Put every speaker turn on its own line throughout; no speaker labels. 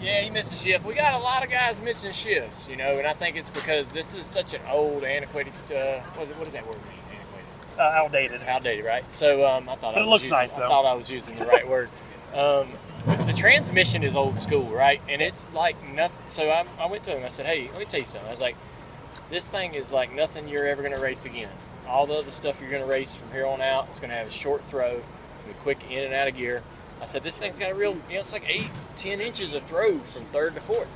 Yeah, he missed a shift. We got a lot of guys missing shifts, you know, and I think it's because this is such an old, antiquated. What does that word mean? Antiquated.
Outdated.
Outdated, right? So I thought.
But it looks nice, though.
I thought I was using the right word. The transmission is old school, right? And it's like nothing. So I went to him. I said, "Hey, let me tell you something." I was like, "This thing is like nothing you're ever going to race again. All the other stuff you're going to race from here on out, it's going to have a short throw, it's going to be quick in and out of gear." I said, "This thing's got a real, you know, it's like 8-10 inches of throw from third to fourth."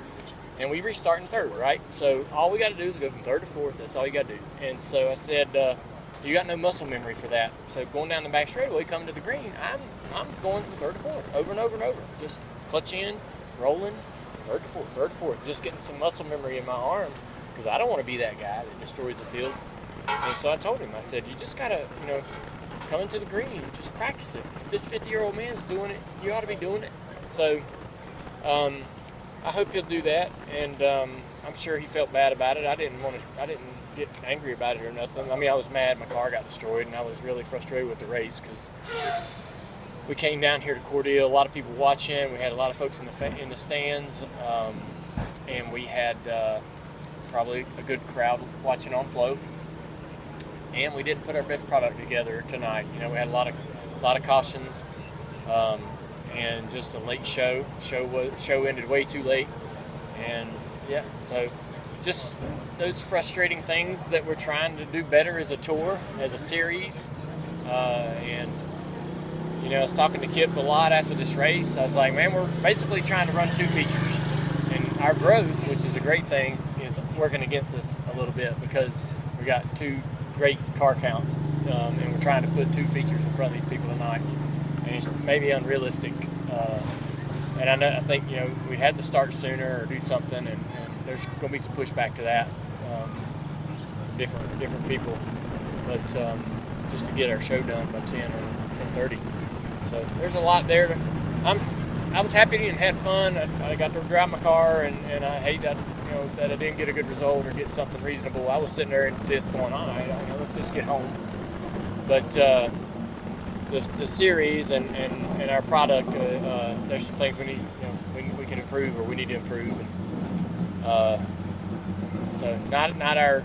And we restart in third, right? So all we got to do is go from third to fourth. That's all you got to do. And so I said, you got no muscle memory for that. So going down the back straightaway, coming to the green, I'm going from third to fourth, over and over and over. Just clutch in, rolling, third to fourth. Just getting some muscle memory in my arm because I don't want to be that guy that destroys the field. And so I told him, I said, you just got to, you know, come into the green, just practice it. If this 50-year-old man's doing it, you ought to be doing it. So I hope he'll do that, and I'm sure he felt bad about it. I didn't get angry about it or nothing. I mean, I was mad my car got destroyed, and I was really frustrated with the race because we came down here to Cordele, a lot of people watching. We had a lot of folks in the stands, and we had probably a good crowd watching on float. And we didn't put our best product together tonight. You know, we had a lot of cautions, and just a late show. Show ended way too late, and yeah, so just those frustrating things that we're trying to do better as a tour, as a series, and you know, I was talking to Kip a lot after this race. I was like, man, we're basically trying to run 2 features, and our growth, which is a great thing, is working against us a little bit because we got 2 great car counts, and we're trying to put 2 features in front of these people tonight, and it's maybe unrealistic. And I think, you know, we had to start sooner or do something, and there's going to be some pushback to that from different people, but just to get our show done by 10 or 10:30. So there's a lot there. I was happy and had fun. I got to drive my car, and I hate that, you know, that I didn't get a good result or get something reasonable. I was sitting there in 5th going, all right, let's just get home. But the series and our product, there's some things we need, you know, we can improve, or we need to improve, and so not our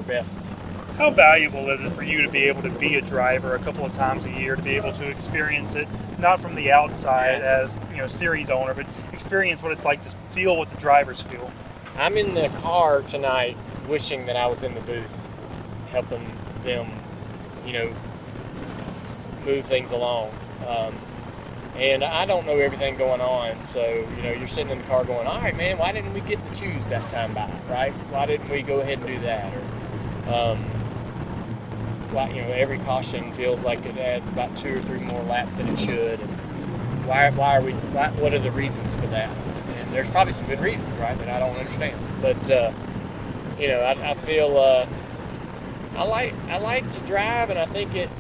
best.
How valuable is it for you to be able to be a driver a couple of times a year, to be able to experience it, not from the outside as, you know, series owner, but experience what it's like to feel what the drivers feel?
I'm in the car tonight wishing that I was in the booth helping them, you know, move things along. And I don't know everything going on, so, you know, you're sitting in the car going, all right, man, why didn't we get to choose that time by, right? Why didn't we go ahead and do that? Or, why, you know, every caution feels like it adds about 2 or 3 more laps than it should. And what are the reasons for that? And there's probably some good reasons, right, that I don't understand. But, you know, I feel I like to drive, and I think it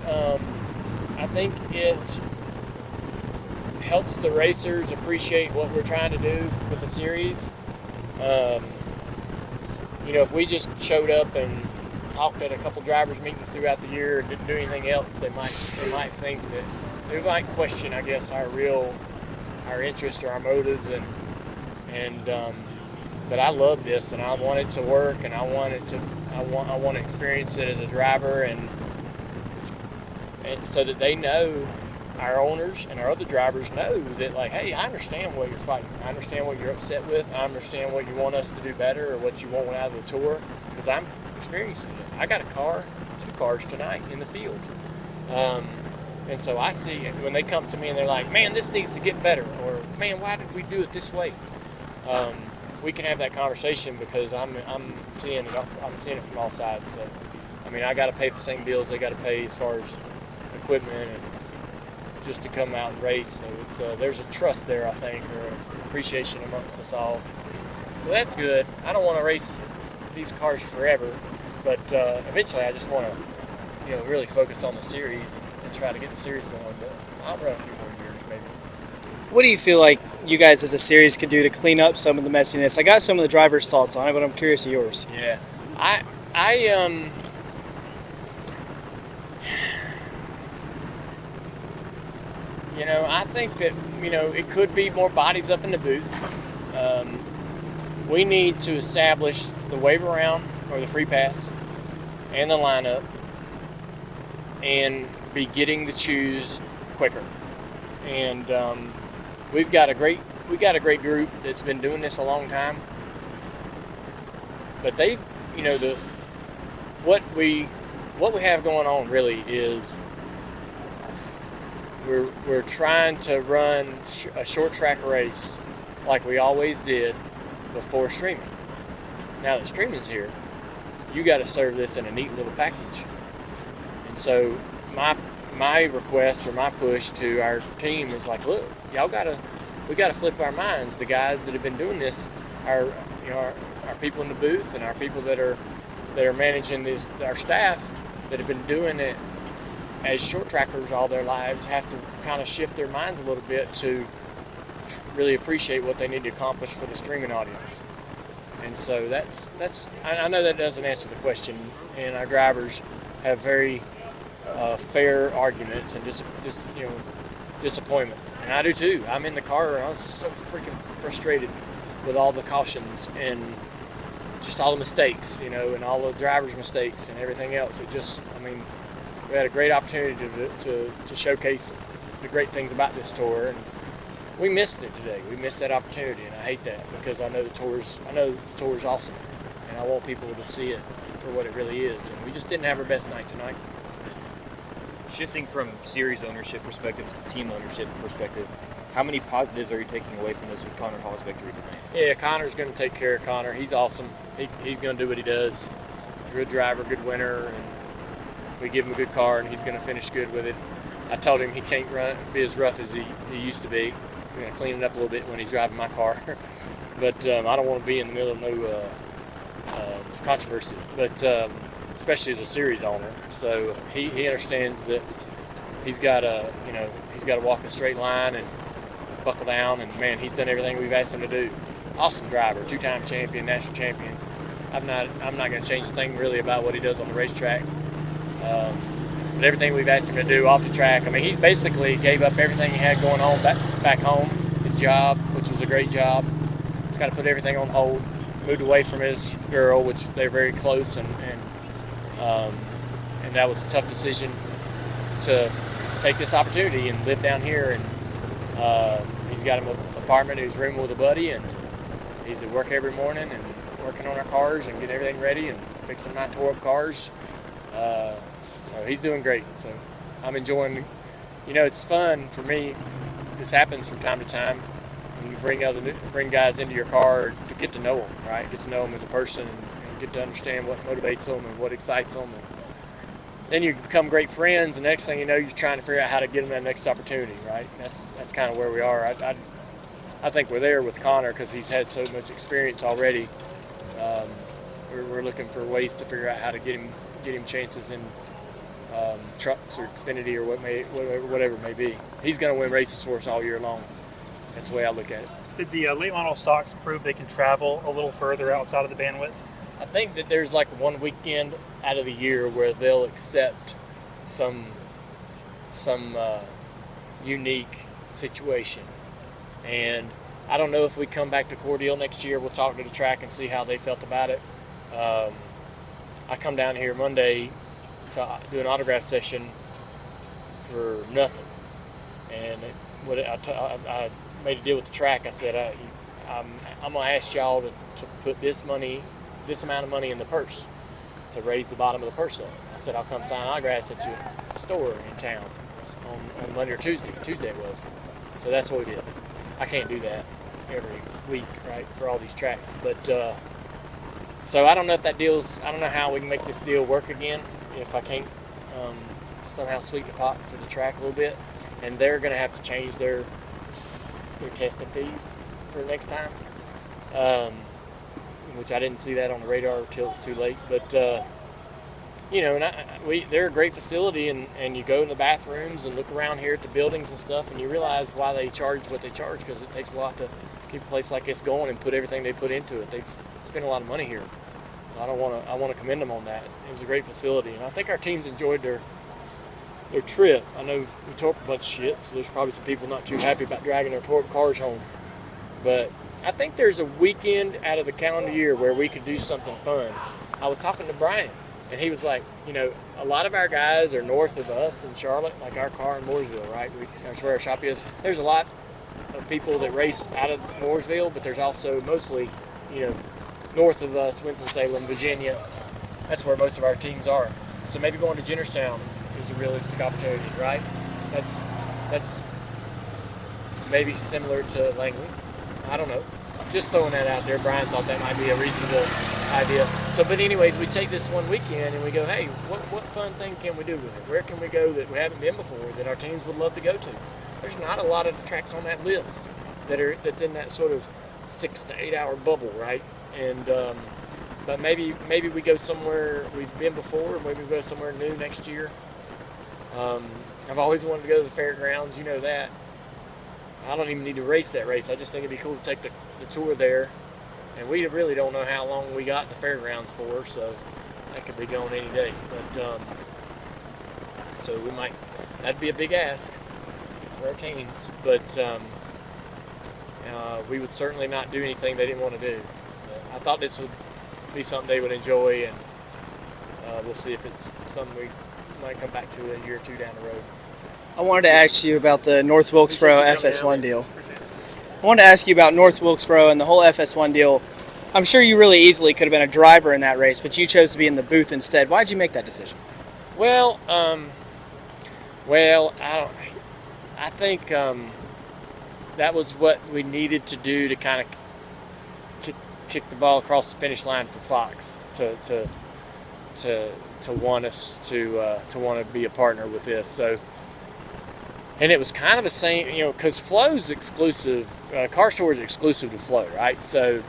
helps the racers appreciate what we're trying to do with the series. You know, if we just showed up and talked at a couple drivers' meetings throughout the year and didn't do anything else, they might think that they might question, I guess, our interest or our motives, and but I love this, and I want it to work, and I want to experience it as a driver, and so that they know, our owners and our other drivers know that, like, hey, I understand what you're fighting. I understand what you're upset with. I understand what you want us to do better, or what you want out of the tour, because I'm experiencing it. I got 2 cars tonight in the field. And so I see it when they come to me and they're like, man, this needs to get better, or man, why did we do it this way? We can have that conversation because I'm seeing it from all sides. So, I mean, I got to pay the same bills they got to pay as far as equipment and just to come out and race. So it's there's a trust there, I think, or appreciation amongst us all. So that's good. I don't want to race these cars forever, but eventually I just want to, you know, really focus on the series and try to get the series going. But I'll run a few more years, maybe.
What do you feel like you guys as a series could do to clean up some of the messiness? I got some of the drivers' thoughts on it, but I'm curious of yours.
Yeah, I think that, it could be more bodies up in the booth. We need to establish the wave around or the free pass and the lineup and be getting the choose quicker. And we've got a great group that's been doing this a long time. But they, what we have going on really is we're trying to run a short track race like we always did before streaming. Now that streaming's here, you got to serve this in a neat little package. And so my request or my push to our team is like, look, we gotta flip our minds. The guys that have been doing this, our people in the booth and our people that are managing our staff that have been doing it as short trackers all their lives have to kind of shift their minds a little bit to really appreciate what they need to accomplish for the streaming audience. And so I know that doesn't answer the question, and our drivers have very fair arguments and disappointment, and I do too. I'm in the car and I was so freaking frustrated with all the cautions and just all the mistakes, and all the drivers' mistakes and everything else. We had a great opportunity to showcase the great things about this tour, and we missed it today. We missed that opportunity, and I hate that because I know the tour's awesome, and I want people to see it for what it really is. And we just didn't have our best night tonight.
Shifting from series ownership perspective to team ownership perspective, how many positives are you taking away from this with Connor Hall's victory tonight?
Yeah, Connor's going to take care of Connor. He's awesome. He's going to do what he does. Good driver, good winner, and we give him a good car, and he's going to finish good with it. I told him he can't be as rough as he used to be. We're going to clean it up a little bit when he's driving my car. But I don't want to be in the middle of no controversy, but especially as a series owner. So he understands that he's got to walk a straight line and buckle down. And man, he's done everything we've asked him to do. Awesome driver, 2-time champion, national champion. I'm not going to change a thing really about what he does on the racetrack. But everything we've asked him to do off the track, he basically gave up everything he had going on back home, his job, which was a great job. He's got to put everything on hold. Moved away from his girl, which they're very close, and that was a tough decision to take this opportunity and live down here. And he's got an apartment, he's rooming with a buddy, and he's at work every morning and working on our cars and getting everything ready and fixing my tore up cars. So he's doing great. So I'm enjoying. It's fun for me. This happens from time to time. When you bring guys into your car to get to know them, right? Get to know them as a person and get to understand what motivates them and what excites them. And then you become great friends, and next thing you know, you're trying to figure out how to get them that next opportunity, right? That's kind of where we are. I think we're there with Connor because he's had so much experience already. We're looking for ways to figure out how to get him chances in trucks or Xfinity or whatever it may be. He's going to win races for us all year long. That's the way I look at it.
Did the late model stocks prove they can travel a little further outside of the bandwidth?
I think that there's like one weekend out of the year where they'll accept some unique situation. And I don't know if we come back to Cordele next year. We'll talk to the track and see how they felt about it. I come down here Monday to do an autograph session for nothing. And I made a deal with the track. I said, I'm going to ask y'all to put this amount of money in the purse to raise the bottom of the purse up. I said, I'll come sign autographs at your store in town on Monday or Tuesday. Tuesday it was. So that's what we did. I can't do that every week, right, for all these tracks. But so I don't know if I don't know how we can make this deal work again if I can't somehow sweeten the pot for the track a little bit. And they're going to have to change their testing fees for next time, which I didn't see that on the radar until it's too late. But they're a great facility, and you go in the bathrooms and look around here at the buildings and stuff, and you realize why they charge what they charge, because it takes a lot to keep a place like this going and put everything they put into it. They've spent a lot of money here. I want to commend them on that. It was a great facility, and I think our teams enjoyed their trip. I know we talked a bunch of shit, so there's probably some people not too happy about dragging their cars home. But I think there's a weekend out of the calendar year where we could do something fun. I was talking to Brian, and he was like, a lot of our guys are north of us in Charlotte, like our car in Mooresville, right? That's where our shop is. There's a lot of people that race out of Mooresville, but there's also mostly, north of us, Winston-Salem, Virginia. That's where most of our teams are. So maybe going to Jennerstown is a realistic opportunity, right? That's maybe similar to Langley. I don't know. Just throwing that out there. Brian thought that might be a reasonable idea. So, but anyways, we take this one weekend and we go, hey, what fun thing can we do with it? Where can we go that we haven't been before that our teams would love to go to? There's not a lot of tracks on that list that's in that sort of 6 to 8 hour bubble, right? And but maybe we go somewhere we've been before. Maybe we go somewhere new next year. I've always wanted to go to the fairgrounds. You know that. I don't even need to race that race. I just think it'd be cool to take the tour there. And we really don't know how long we got the fairgrounds for, so that could be going any day. But so we might. That'd be a big ask for our teams. But we would certainly not do anything they didn't want to do. I thought this would be something they would enjoy, and we'll see if it's something we might come back to a year or two down the road.
I wanted to ask you about the North Wilkesboro FS1 deal. I wanted to ask you about North Wilkesboro and the whole FS1 deal. I'm sure you really easily could have been a driver in that race, but you chose to be in the booth instead. Why did you make that decision?
Well, I think that was what we needed to do to kind of kick the ball across the finish line for Fox to want us to want to be a partner with this. So, and it was kind of the same, because Flow's exclusive, Car Store is exclusive to Flow, right? So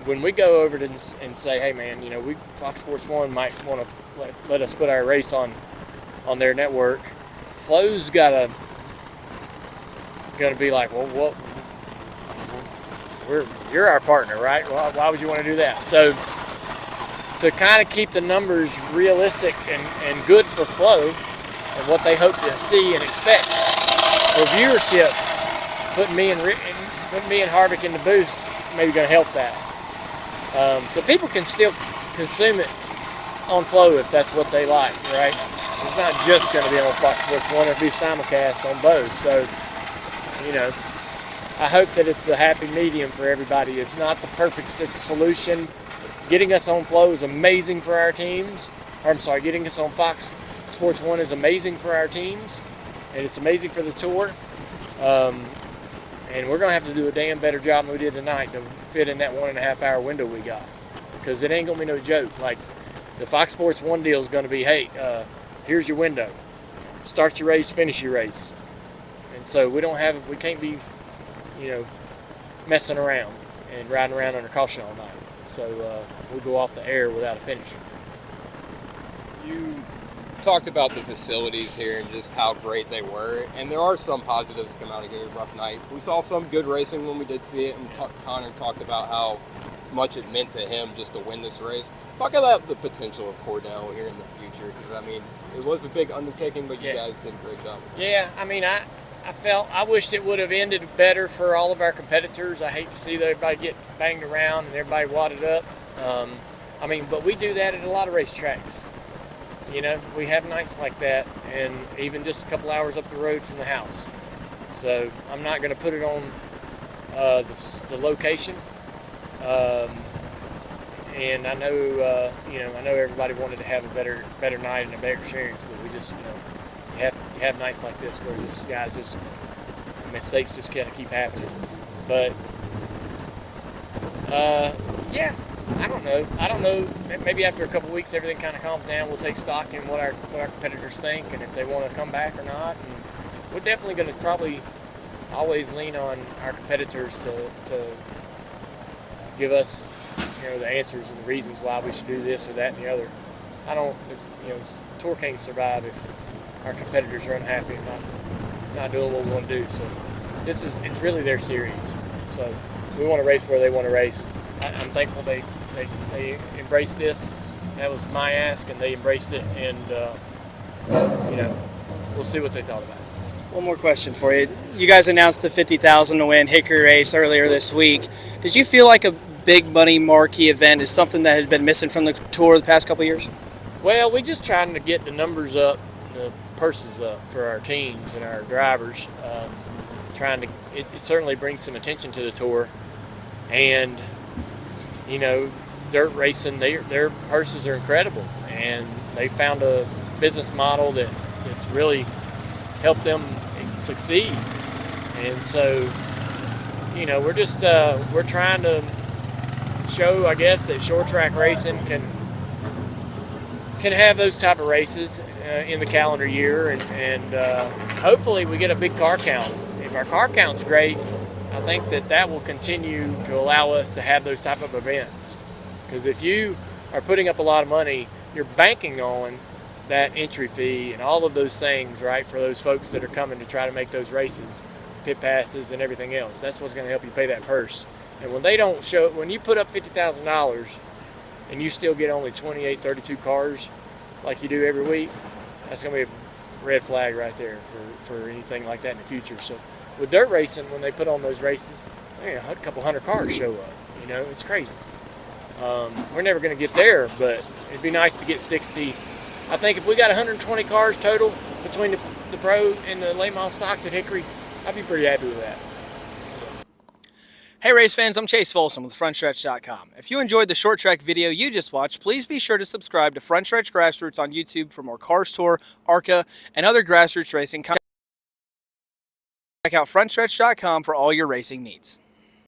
when we go over and say, hey man, we Fox Sports 1 might want to let us put our race on their network, Flow's gonna be like, well, you're our partner, right? Well, why would you want to do that? So to kind of keep the numbers realistic and good for Flow and what they hope to see and expect for viewership, putting me and Harvick in the booth maybe going to help that. So people can still consume it on Flow if that's what they like, right? It's not just going to be on Fox Sports 1, it'll be simulcast on both. So, I hope that it's a happy medium for everybody. It's not the perfect solution. Getting us on Flow is amazing for our teams. Getting us on Fox Sports 1 is amazing for our teams, and it's amazing for the tour. And we're going to have to do a damn better job than we did tonight to fit in that 1.5 hour window we got, because it ain't going to be no joke. Like, the Fox Sports 1 deal is going to be, hey, here's your window. Start your race, finish your race. And so we can't be, messing around and riding around under caution all night. So we'll go off the air without a finish.
You talked about the facilities here and just how great they were, and there are some positives that come out of a rough night. We saw some good racing when we did see it, and Connor talked about how much it meant to him just to win this race. Talk about the potential of Cordele here in the future, because it was a big undertaking, but you guys did a great job.
Yeah, I wished it would have ended better for all of our competitors. I hate to see everybody get banged around and everybody wadded up. But we do that at a lot of racetracks. We have nights like that, and even just a couple hours up the road from the house. So I'm not going to put it on the location. And I know, I know everybody wanted to have a better night and a better experience, but we just, you have nights like this where this guys mistakes just kind of keep happening. But yeah, I don't know. Maybe after a couple weeks, everything kind of calms down. We'll take stock in what our competitors think and if they want to come back or not. And we're definitely going to probably always lean on our competitors to give us, the answers and the reasons why we should do this or that and the other. This tour can't survive if our competitors are unhappy and not doing what we want to do. So it's really their series. So we want to race where they want to race. I'm thankful they embraced this. That was my ask, and they embraced it. And we'll see what they thought about it.
One more question for you. You guys announced the $50,000 to win Hickory race earlier this week. Did you feel like a big money marquee event is something that had been missing from the tour the past couple of years?
Well, we just trying to get the numbers up, the purses up for our teams and our drivers. It certainly brings some attention to the tour, and you know, dirt racing, their purses are incredible, and they found a business model that's really helped them succeed. And so, you know, we're just we're trying to show, I guess, that short track racing can have those type of races in the calendar year, and hopefully we get a big car count. If our car count's great, I think that will continue to allow us to have those type of events. Because if you are putting up a lot of money, you're banking on that entry fee and all of those things, right, for those folks that are coming to try to make those races, pit passes and everything else. That's what's going to help you pay that purse. And when they don't show, when you put up $50,000 and you still get only 28, 32 cars like you do every week, that's going to be a red flag right there for anything like that in the future. So with dirt racing, when they put on those races, a couple hundred cars show up. You know, it's crazy. We're never going to get there, but it'd be nice to get 60. I think if we got 120 cars total between the pro and the late model stocks at Hickory, I'd be pretty happy with that.
Hey race fans, I'm Chase Folsom with Frontstretch.com. If you enjoyed the short track video you just watched, please be sure to subscribe to Frontstretch Grassroots on YouTube for more Cars Tour, ARCA, and other grassroots racing content. Check out Frontstretch.com for all your racing needs.